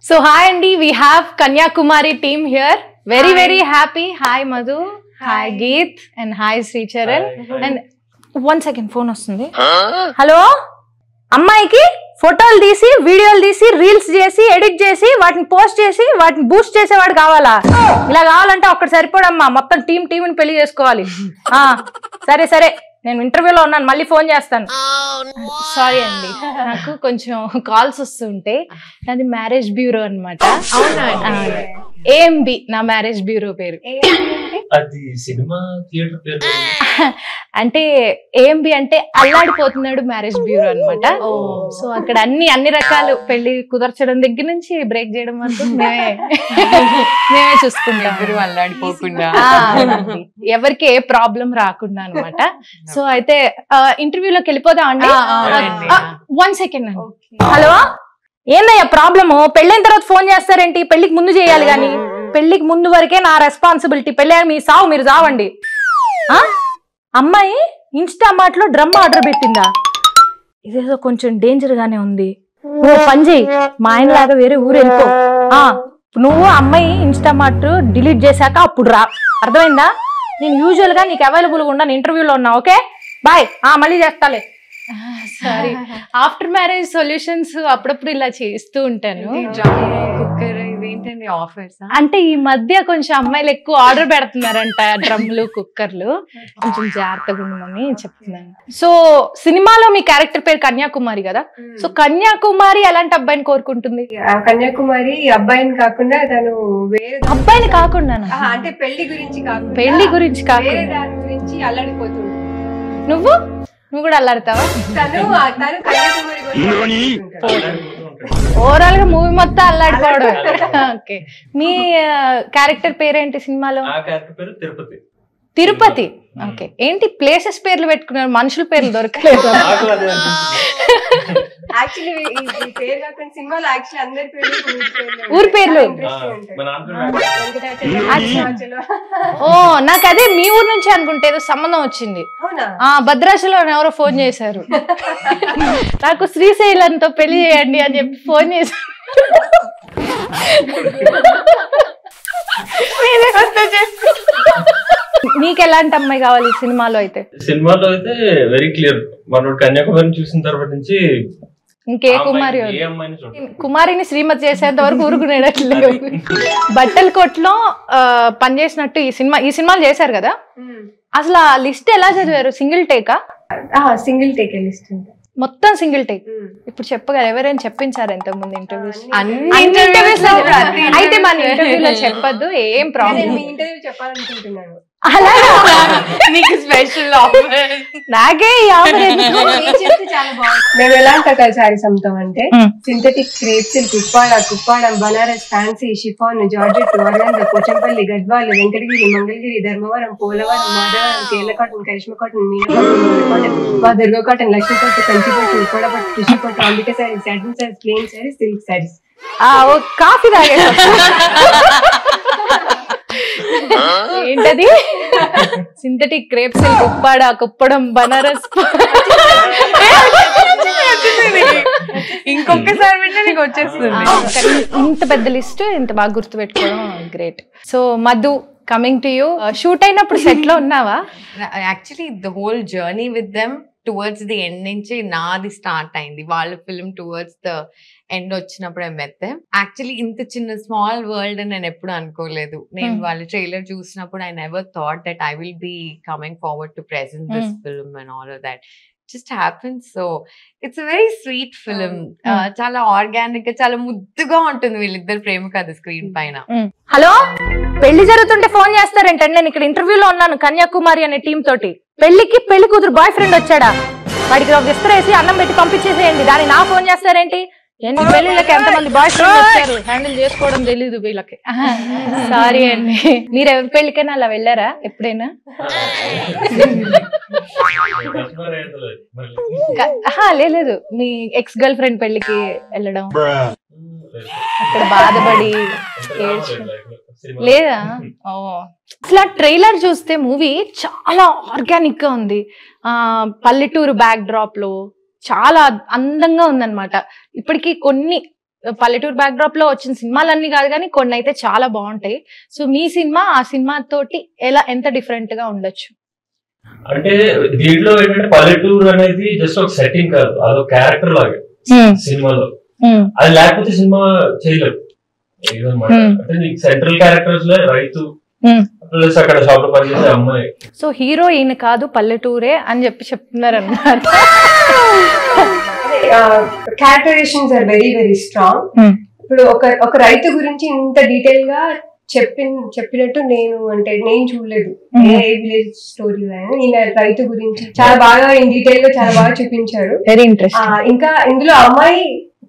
So hi Andy, we have Kanyakumari team here. Very happy. Hi Madhu. Hi Geet. And hi Sri Charan. Hi. And 1 second, phone వస్తుంది. Hello అమ్మాయికి ఫోటోలు తీసి వీడియోలు తీసి reels చేసి edit చేసి వాటిని పోస్ట్ చేసి వాటిని బూస్ట్ చేసేవాడు కావాలా? ఇలా కావాలంటే ఒక్కటి సరిపోడమ్మా, మొత్తం టీంని పెళ్లి చేసుకోవాలి. సరే సరే, నేను ఇంటర్వ్యూలో ఉన్నాను, మళ్ళీ ఫోన్ చేస్తాను. సారీ అండి, నాకు కొంచెం కాల్స్ వస్తుంటే. నాది మ్యారేజ్ బ్యూరో అనమాట. AMB నా మ్యారేజ్ బ్యూరో పేరు. అది సినిమా థియేటర్ పేరు. అంటే AMB అంటే అల్లాడిపోతున్నాడు మ్యారేజ్ బ్యూరో అనమాట. సో అక్కడ అన్ని రకాలు పెళ్లి కుదర్చడం దగ్గర నుంచి బ్రేక్ చేయడం వరకు మేమే చూసుకుంటాం. అల్లాడిపోకుండా ఎవరికి ఏ ప్రాబ్లం రాకుండా అనమాట. సో అయితే ఇంటర్వ్యూలోకి వెళ్ళిపోదాం అండి. 1 సెకండ్ అండి. హలో, ఏందయ్యా ప్రాబ్లము? పెళ్ళైన తర్వాత ఫోన్ చేస్తారేంటి? పెళ్లికి ముందు చేయాలి గాని. పెళ్లికి ముందు వరకే నా రెస్పాన్సిబిలిటీ. పెళ్ళి మీ సావు మీరు చావండి. అమ్మాయి ఇన్స్టామార్ట్ లో డ్రమ్ ఆర్డర్ పెట్టిందా? ఇదేదో కొంచెం డేంజర్ గానే ఉంది. నువ్వు పని చేయి, మా ఆయన లాగా వేరే ఊరు వెళ్ళిపో. నువ్వు అమ్మాయి ఇన్స్టామార్ట్ డిలీట్ చేశాక అప్పుడు రా, అర్థమైందా? నేను యూజువల్ గా నీకు అవైలబుల్ గా ఉన్నాను, ఇంటర్వ్యూలో ఉన్నా. ఓకే బాయ్, మళ్ళీ చేస్తాలే. సారీ, ఆఫ్టర్ మ్యారేజ్ సొల్యూషన్స్ అప్పుడప్పుడు ఇలా చేస్తూ ఉంటాను. కుక్కర్ ఇవేంటండి ఆఫర్స్? అంటే ఈ మధ్య కొంచెం అమ్మాయిలు ఎక్కువ ఆర్డర్ పెడుతున్నారంట, డ్రమ్లు కుక్కర్లు. కొంచెం జాగ్రత్తగా ఉండమని చెప్తున్నాను. సో సినిమాలో మీ క్యారెక్టర్ పేరు కన్యాకుమారి కదా. సో కన్యాకుమారి ఎలాంటి అబ్బాయిని కోరుకుంటుంది? కన్యాకుమారి అబ్బాయిని కాకుండా తను వేరే అబ్బాయిని కాకుండా, అంటే పెళ్లి గురించి కాకుండా పెళ్లి గురించి కాకుండా దాని గురించి అల్లాడిపోతుంది. నువ్వు కూడా అల్లాడతావా? తను కన్యాకుమారి ఓవరాల్ గా మూవీ మొత్తం అల్లాడిపోవడం. ఓకే, మీ క్యారెక్టర్ పేరేంటి సినిమాలో? తిరుపతి. తిరుపతి. ఓకే, ఏంటి ప్లేసెస్ పేర్లు పెట్టుకున్నారు, మనుషుల పేర్లు దొరకలేదు? ఊరి పేర్లు. ఓ, నాకు అదే మీ ఊరు నుంచి అనుకుంటే ఏదో సంబంధం వచ్చింది. భద్రాచలం ఎవరో ఫోన్ చేశారు, నాకు శ్రీశైలంతో పెళ్లి చేయండి అని చెప్పి ఫోన్ చేశారు. మీకు ఎలాంటి అమ్మాయి కావాలి సినిమాలో అయితే? సినిమాలో అయితే వెరీ క్లియర్, మనోడు కన్యాకుమారిని చూసిన తర్వాత నుంచి ఇంకే కుమారి కుమారిని శ్రీమతి చేసేంత వరకు ఊరుకునేటట్లేదు. బట్టల కొట్లో పనిచేసినట్టు ఈ సినిమాలు చేశారు కదా, అసలు ఆ లిస్ట్ ఎలా చదివారు? సింగిల్ టేకా? సింగిల్ టేక్ లిస్ట్ మొత్తం సింగిల్ టేక్. ఇప్పుడు చెప్పగలరు, ఎవరైనా చెప్పించారు ఇంతకు ముందు ఇంటర్వ్యూస్? అయితే మన ఇంటర్వ్యూలో చెప్పద్దు, ఏం ప్రాబ్లం. ఇంటర్వ్యూ చెప్పాలనుకుంటున్నాను. నీకు స్పెషల్ ఆఫర్. నాకే చాలా బాగుంది. మేము ఎలాంటి రకాల శారీస్ అమ్ముతాం అంటే synthetic crepe silk, Kuppadam, Banaras, fancy, chiffon, georgette, Warangal, Pochampalli, Gadwal, Venkatagiri, Mangalagiri, Dharmavaram, Polavaram, Madhavaram, Kerala cotton, Karishma cotton, Meena cotton, మా దుర్గా కాటన్, లక్ష్మీ పట్టు, కంచి పట్టు, ఉప్పాడ పట్టు, కృషి పట్టు, Ambika saris, satin saris, plain saris, silk saris. Coffee తాగే ఏంటది? Synthetic crepe silk, Kuppadam, Banaras. ఇంకొకసారి వింటే నీకు వచ్చేస్తుంది. ఇంత పెద్ద లిస్ట్ ఇంత బాగా గుర్తు పెట్టుకోవడం great. So Madhu, coming to you. Shoot అయినప్పుడు సెట్ లో ఉన్నావా? Actually the whole journey with them towards the end నుంచి నాది స్టార్ట్ అయింది. వాళ్ళ ఫిల్మ్ టువర్డ్స్ ద ఎండ్ వచ్చినప్పుడు మెత్తే. యాక్చువల్లీ ఇంత చిన్న స్మాల్ వరల్డ్ అని నేను ఎప్పుడు అనుకోలేదు. నేను వాళ్ళ ట్రైలర్ చూసినప్పుడు I never thought that I will be coming forward to present this film and all of that. Just happens. So it's a very sweet film. చాలా ఆర్గానిక్ గా, చాలా ముద్దుగా ఉంటుంది వీళ్ళిద్దరు ప్రేమ కథ స్క్రీన్ పైన. హలో, పెళ్లి జరుగుతుంటే ఫోన్ చేస్తారేంటండి? నేను ఇక్కడ ఇంటర్వ్యూలో ఉన్నాను కన్యాకుమారి అనే టీం తోటి. పెళ్లి కూతురు బాయ్ ఫ్రెండ్ వచ్చాడా? వాడికి ఒక విస్తరేసి అన్నం పెట్టి పంపించేసేయండి. దాన్ని నా ఫోన్ చేస్తారేంటి? ఎన్ని పెళ్లిళ్ళకి ఎంతమంది బాయ్ ఫ్రెండ్ వచ్చారు, హ్యాండిల్ చేసుకోవడం తెలీదు వీళ్ళకి. సారీ అండి. మీరు ఎవరి పెళ్లికైనా అలా వెళ్ళారా ఎప్పుడైనా? లేదు, మీ ఎక్స్ గర్ల్ ఫ్రెండ్ పెళ్లికి వెళ్ళడం, అక్కడ బాధపడి లేదా? ఓ, అసలు ట్రైలర్ చూస్తే మూవీ చాలా ఆర్గానిక్ గా ఉంది. పల్లెటూరు బ్యాక్ డ్రాప్ లో చాలా అందంగా ఉందన్నమాట. ఇప్పటికీ కొన్ని పల్లెటూరు బ్యాక్డ్రాప్ లో వచ్చిన సినిమాలన్నీ కాదు కానీ కొన్ని అయితే చాలా బాగుంటాయి. సో మీ సినిమా ఆ సినిమా తోటి ఎంత డిఫరెంట్ గా ఉండొచ్చు? అంటే దీంట్లో ఏంటంటే పల్లెటూరు అనేది జస్ట్ ఒక సెట్టింగ్ కాదు, అదొక క్యారెక్టర్ లాగే సినిమాలో. అది లేకపోతే సినిమా చేయలేదు ఏదన్నమాట. అంటే నీకు సెంట్రల్ క్యారెక్టర్స్ లో రైతు ప్లస్ అక్కడ షాప్ లో పనిచేసే అమ్మాయి. సో హీరో ఈయన కాదు పల్లెటూరే అని చెప్తున్నారు అన్నమాట. Characterisations are very very strong. ఇప్పుడు ఒక రైతు గురించి ఇంత డీటెయిల్ గా చెప్పినట్టు నేను చూడలేదు ఏ విలేజ్ స్టోరీ. ఈయన రైతు గురించి చాలా బాగా ఇన్ డీటెయిల్ గా చాలా బాగా చూపించారు. Very interesting. ఇంకా ఇందులో అమ్మాయి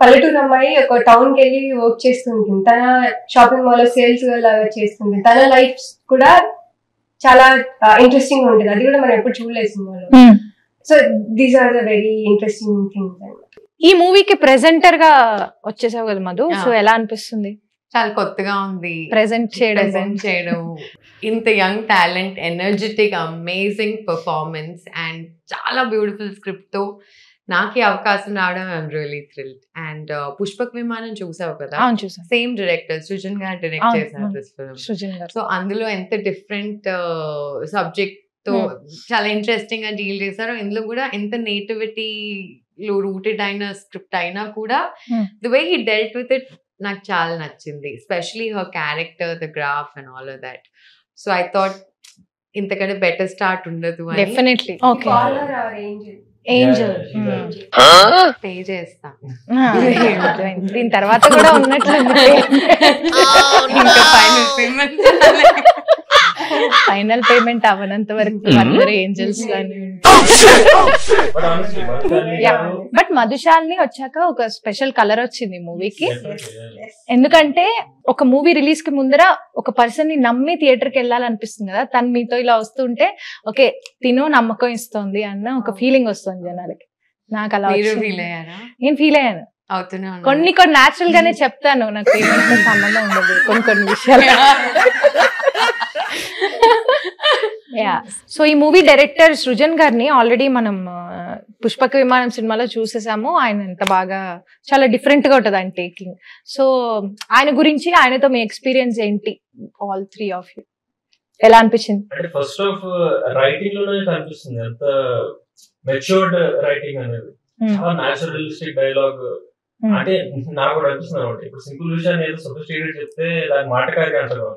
పల్లెటూరు అమ్మాయి ఒక టౌన్ కి వెళ్ళి వర్క్ చేస్తుంటుంది, తన షాపింగ్ మాల్ లో సేల్స్ లాగా చేస్తుంది. తన లైఫ్ కూడా చాలా ఇంట్రెస్టింగ్ ఉంటుంది, అది కూడా మనం ఎప్పుడు చూడలేదు సినిమాలో. So these are the very interesting things. ఈ మూవీకి ప్రెజెంటర్ గా వచ్చేసావు కదా మధు, సో ఎలా అనిపిస్తుంది? చాలా కొత్తగా ఉంది ప్రెజెంట్ చేయడం. ఇంత young talent, energetic, amazing performance and చాలా బ్యూటిఫుల్ స్క్రిప్ట్ తో నాకు ఈ అవకాశం రావడం I'm really thrilled. And Pushpak విమానం చూసావు కదా, సేమ్ డైరెక్టర్ సృజన్ గారు డైరెక్ట్ చేశారు దిస్ ఫిల్మ్. సో అందులో ఎంత డిఫరెంట్ సబ్జెక్ట్ తో చాలా ఇంట్రెస్టింగ్ గా డీల్ చేశారు. ఇందులో కూడా ఎంత నేటివిటీ లో రూటెడ్ అయిన స్క్రిప్ట్ అయినా కూడా the way he dealt with it నాకు చాలా నచ్చింది. Especially her character, the graph and all of that. So I thought ఇంతకంటే బెటర్ స్టార్ట్ ఉండదు. డెఫినెట్లీ ఏంజల్ పే చేస్తా. దీని తర్వాత కూడా ఉన్నట్లు ఫైనల్ పేమెంట్ అవనంత వరకు అందరూ ఏంజల్స్ గానీ. బట్ మధుశాలిని వచ్చాక ఒక స్పెషల్ కలర్ వచ్చింది మూవీకి. ఎందుకంటే ఒక మూవీ రిలీజ్ కి ముందర ఒక పర్సన్ ని నమ్మి థియేటర్ కి వెళ్ళాలనిపిస్తుంది కదా, తను మీతో ఇలా వస్తుంటే ఓకే తిను నమ్మకం ఇస్తుంది అన్న ఒక ఫీలింగ్ వస్తుంది జనాలకి. నాకు అలా నేను ఫీల్ అయ్యాను. కొన్ని న్యాచురల్ గానే చెప్తాను, నాకు పేమెంట్ సంబంధం ఉండదు కొన్ని విషయాలు. సో ఈ మూవీ డైరెక్టర్ సృజన్ గారిని ఆల్రెడీ మనం పుష్పక విమానం సినిమాలో చూసేసాము. ఆయన ఎంత బాగా చాలా డిఫరెంట్ గా ఉంటుంది ఆయన టేకింగ్. సో ఆయన గురించి, ఆయనతో మీ ఎక్స్పీరియన్స్ ఏంటి? ఆల్ త్రీ ఆఫ్ యూ ఎలా అనిపించింది? అంటే ఫస్ట్ ఆఫ్ రైటింగ్ లోనే కనిపిస్తుంది ఎంత మెచ్యూర్డ్ రైటింగ్ అనేది. చాలా న్యాచురలిస్టిక్ డైలాగ్. అంటే నాకు కూడా అనిపిస్తుంది అనమాట. ఇప్పుడు సింపుల్ విషయాన్ని ఏదో సొఫిస్టికేటెడ్ చెప్తే దాని మాటకారి అంటారు.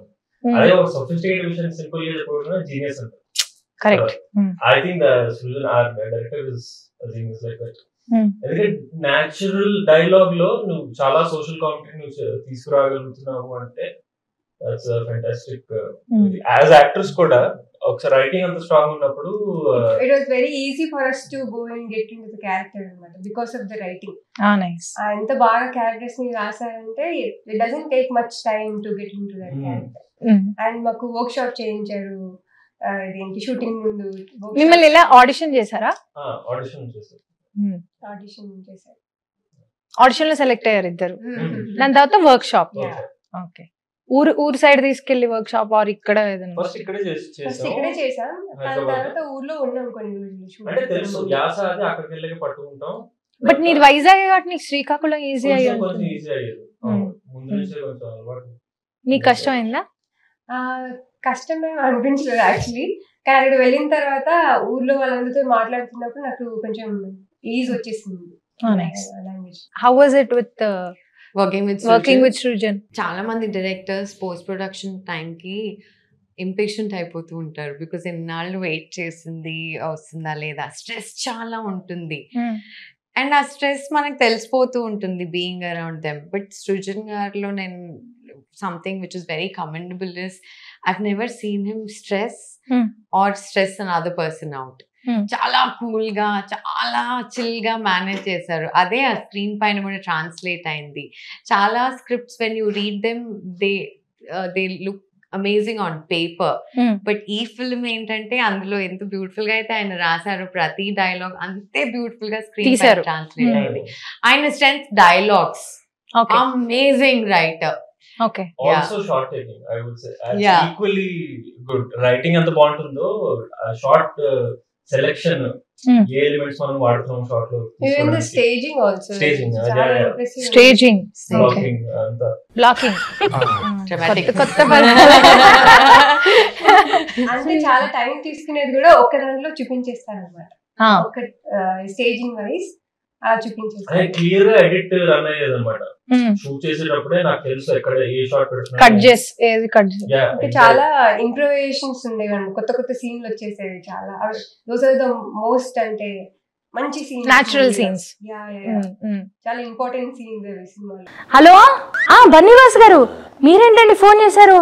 అదే ఒక సొఫిస్టికేటెడ్ విషయం సింపుల్ గా చెప్పడం జీనియస్ అంటారు. Correct. I think Srujan or director is genius like that. ఎందుకంటే న్యాచురల్ డైలాగ్ లో నువ్వు చాలా సోషల్ కామెంటరీ నువ్వు తీసుకురాగలుగుతున్నావు అంటే దట్స్ ఫ్యాంటాస్టిక్. యాజ్ యాక్టర్స్ కూడా ఒకసారి రైటింగ్ అంత స్ట్రాంగ్ ఉన్నప్పుడు it was very easy for us to go and get into the character అన్నమాట because of the writing. Nice. ఎంత బాగా క్యారెక్టర్స్ ని రాశారంటే it doesn't take much time to get into that character. And మాకు work shop చేయించారు, ఇదేంటి shooting ముందు. మిమ్మల్ని ఇలా ఆడిషన్ చేశారా? ఆడిషన్ చేశారు. ఆడిషన్ లో సెలెక్ట్ అయ్యారు ఇద్దరు. దాని తర్వాత వర్క్ షాప్. ఓకే. ఊరు సైడ్ తీసుకెళ్లి వర్క్ షాప్ ఆర్ ఇక్కడ ఏదైనా? ఫస్ట్ ఇక్కడే చేసాం, దాని తర్వాత ఊర్లో ఉన్నాం కొన్ని రోజులు. అంటే తెలుసు యాస అది అక్కడికి వెళ్ళి పట్టుకుంటాం. బట్ నీది వైజాగ్ కాబట్టి నీకు శ్రీకాకుళం ఈజీ అయ్యేది. ముందు నుంచే కొంచెం అలవాటు. నీకు కష్టం అయిందా? కష్టమే అనిపించలేదు యాక్చువల్లీ. కానీ అక్కడ వెళ్ళిన తర్వాత ఊర్లో వాళ్ళందరితో మాట్లాడుతున్నప్పుడు నాకు కొంచెం ఈజీ వచ్చేసింది language. How was it with working with Srujan? చాలా మంది డైరెక్టర్స్ పోస్ట్ ప్రొడక్షన్ టైం కి ఇంపేషెంట్ అయిపోతూ ఉంటారు. బికాస్ ఎన్నాళ్ళు వెయిట్ చేసింది వస్తుందా లేదా, స్ట్రెస్ చాలా ఉంటుంది. అండ్ ఆ స్ట్రెస్ మనకు తెలిసిపోతూ ఉంటుంది being around them. But Srujan గారిలో నేను something which is very commendable is I've never seen him stress or stress another person out. చాలా కూల్ గా చాలా చిల్ గా మేనేజ్ చేశారు. అదే ఆ స్క్రీన్ పైన కూడా ట్రాన్స్లేట్ అయింది. చాలా scripts when you read them they look amazing on paper. But ఈ ఫిల్మ్ ఏంటంటే అందులో ఎంత బ్యూటిఫుల్ గా అయితే ఆయన రాశారు, ప్రతి డైలాగ్ అంతే బ్యూటిఫుల్ గా స్క్రీన్ పైన ట్రాన్స్లేట్ అయింది. ఆయన strength dialogues, amazing writer. Okay. Also short taking, I would say, equally good. Writing అంత బాగుంటుందో షార్ట్ సెలెక్షన్ ఏ ఎలిమెంట్స్ మనం వాడుతున్నాం షార్ట్ లో, స్టేజింగ్ ఆల్సో స్టేజింగ్ బ్లాకింగ్ అంతా బ్లాకింగ్ కొత్త అంటే చాలా టైం తీసుకునేది కూడా ఒక దాంట్లో చూపించేస్తారు అనమాట. ఒక స్టేజింగ్ వైజ్ అలా చూపించేస్తారు. క్లియర్ గా ఎడిట్ రన్ అయ్యేది అనమాట. షూట్ చేసేటప్పుడే నాకు తెలుసు ఎక్కడ ఏ షాట్ పెడుతున్నా, కట్ చేసి ఏది కట్ చాలా ఇంప్రూవైజేషన్స్ ఉండేవి, కొత్త కొత్త సీన్లు వచ్చేసేవి చాలా. దోస్ ఆర్ ద మోస్ట్ అంటే మంచి సీన్స్, న్యాచురల్ సీన్స్, చాలా ఇంపార్టెంట్ సీన్స్ అవి సినిమాలో. హలో బన్నీవాస్ గారు, మీరేంటండి ఫోన్ చేశారు?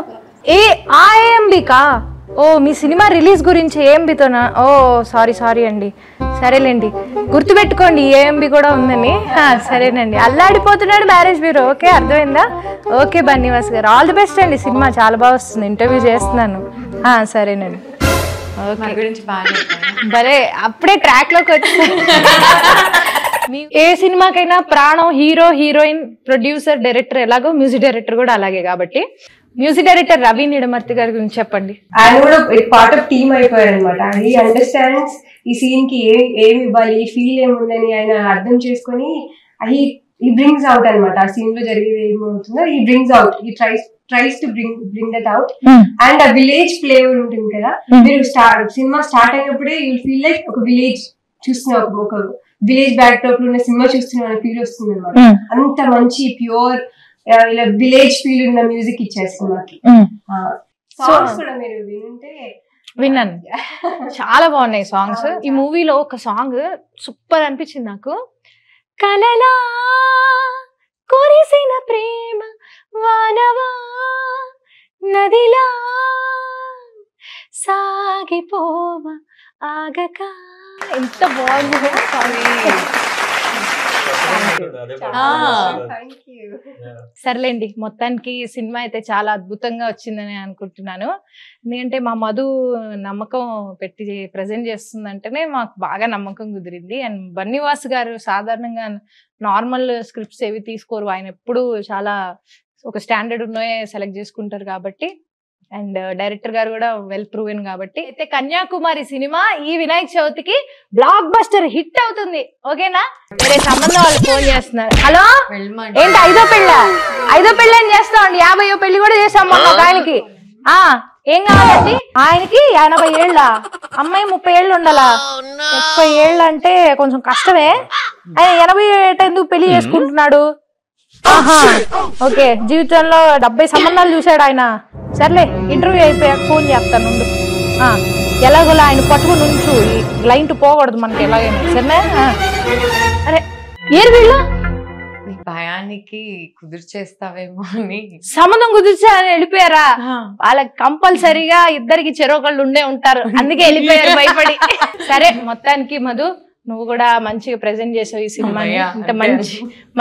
ఏఎంబికా? ఓ మీ సినిమా రిలీజ్ గురించి ఏఎంబితోనా? ఓ సారీ అండి. సరేలేండి, గుర్తుపెట్టుకోండి ఏఎంబి కూడా ఉందని. సరేనండి, అల్లాడిపోతున్నాడు మ్యారేజ్ బ్యూరో. ఓకే, అర్థమైందా? ఓకే బన్నీవాస్ గారు, ఆల్ ది బెస్ట్ అండి. సినిమా చాలా బాగా వస్తుంది, ఇంటర్వ్యూ చేస్తున్నాను. సరేనండి. భలే అప్పుడే ట్రాక్ లోకి వచ్చి ఏ సినిమాకైనా ప్రాణం హీరో, హీరోయిన్, ప్రొడ్యూసర్, డైరెక్టర్ ఎలాగో మ్యూజిక్ డైరెక్టర్ కూడా అలాగే. కాబట్టి మ్యూజిక్ డైరెక్టర్ రవి నిడమర్తి గారి గురించి చెప్పండి. ఆయన కూడా పార్ట్ ఆఫ్ టీమ్ అయిపోయాడు అనమాట. హీ అండర్స్టాండ్స్ ఈ సీన్ కి ఏమి ఇవ్వాలి, ఈ ఫీల్ ఏముందని ఆయన అర్థం చేసుకొని హీ బ్రింగ్స్ అవుట్ అనమాట. ఆ సీన్ లో జరిగేది ఏమవుతుందో he brings out, he tries to bring that out. And ఆ విలేజ్ ఫ్లేవర్ ఉంటుంది కదా, మీరు సినిమా స్టార్ట్ అయినప్పుడే యూ ఫీల్ లైక్ ఒక విలేజ్ చూస్తున్నా, ఒక విలేజ్ బ్యాక్ డ్రాప్ లో ఉన్న సినిమా చూస్తున్నా అనే ఫీల్ వస్తుంది అనమాట. అంత మంచి ప్యూర్ ఇలా విలేజ్ ఫీల్ ఉన్న మ్యూజిక్ ఇచ్చేస్తుంది మాకి. సాంగ్స్ కూడా మీరు వినుంటే విన్నాను, చాలా బాగున్నాయి సాంగ్స్. ఈ మూవీలో ఒక సాంగ్ సూపర్ అనిపించింది నాకు. కలలా కురిసిన ప్రేమ వానవా నదిలా సాగిపోవ ఆగక, ఎంత బాగుంది. సర్లేండి, మొత్తానికి సినిమా అయితే చాలా అద్భుతంగా వచ్చిందని అనుకుంటున్నాను. ఎందుకంటే మా మధు నమ్మకం పెట్టి ప్రజెంట్ చేస్తుందంటేనే మాకు బాగా నమ్మకం కుదిరింది. అండ్ బన్నీవాస్ గారు సాధారణంగా నార్మల్ స్క్రిప్ట్స్ ఏవి తీసుకోరు, ఆయన ఎప్పుడు చాలా ఒక స్టాండర్డ్ ఉన్నాయే సెలెక్ట్ చేసుకుంటారు కాబట్టి. అండ్ డైరెక్టర్ గారు కూడా వెల్ ప్రూవెన్ కాబట్టి. అయితే కన్యాకుమారి సినిమా ఈ వినాయక చవితికి బ్లాక్ బస్టర్ హిట్ అవుతుంది. ఓకేనా? వేరే సంబంధం వాళ్ళు ఫోన్ చేస్తున్నారు. హలో, ఏంటి ఐదో పెళ్ళి అని చేస్తామండి, 50వ పెళ్లి కూడా చేసాం మొన్న ఒక ఆయనకి. ఏం కావాలండి? ఆయనకి 80 ఏళ్ళ, అమ్మాయి 30 ఏళ్ళు ఉండాలా. 30 ఏళ్ళు అంటే కొంచెం కష్టమే. ఆయన 80 ఏట ఎందుకు పెళ్లి చేసుకుంటున్నాడు? ఓకే, జీవితంలో 70 సంబంధాలు చూశాడు ఆయన. సర్లే, ఇంటర్వ్యూ అయిపోయాక ఫోన్ చేస్తాను. ఎలాగోలా ఆయన పట్టుకుని ఉంచు, లైన్ పోకూడదు మనకి ఎలాగైనా. సరేనా? అరే ఏరు వీళ్ళు భయానికి కుదిర్చేస్తావేమో అని సంబంధం కుదిర్చారని వెళ్ళిపోయారా? వాళ్ళకి కంపల్సరీగా ఇద్దరికి చెరొకళ్ళు ఉండే ఉంటారు, అందుకే వెళ్ళిపోయారు భయపడి. సరే, మొత్తానికి మధు నువ్వు కూడా మంచిగా ప్రెజెంట్ చేసావు ఈ సినిమాని. ఇంత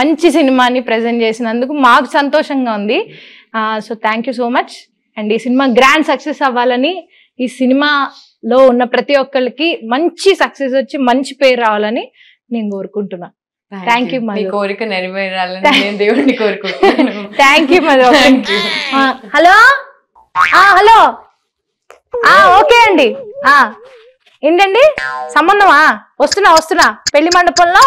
మంచి సినిమాని ప్రెజెంట్ చేసినందుకు మాకు సంతోషంగా ఉంది. So thank you so much. And ఈ సినిమా గ్రాండ్ సక్సెస్ అవ్వాలని, ఈ సినిమాలో ఉన్న ప్రతి ఒక్కరికి మంచి సక్సెస్ వచ్చి మంచి పేరు రావాలని నేను కోరుకుంటున్నా. Thank you Madhu. కోరిక నెరవేరాలని నేను దేవుడిని కోరుకుంటున్నాను. Thank you Madhu. Hello hello, okay అండి. ఏంటండి సంబంధమా? వస్తున్నా. పెళ్లి మండపంలో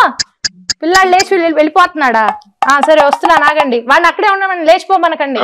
పిల్లాడు లేచి వెళ్ళిపోతున్నాడా? సరే వస్తున్నా, నాగండి. వాడిని అక్కడే ఉండమని లేచిపోమనకండి.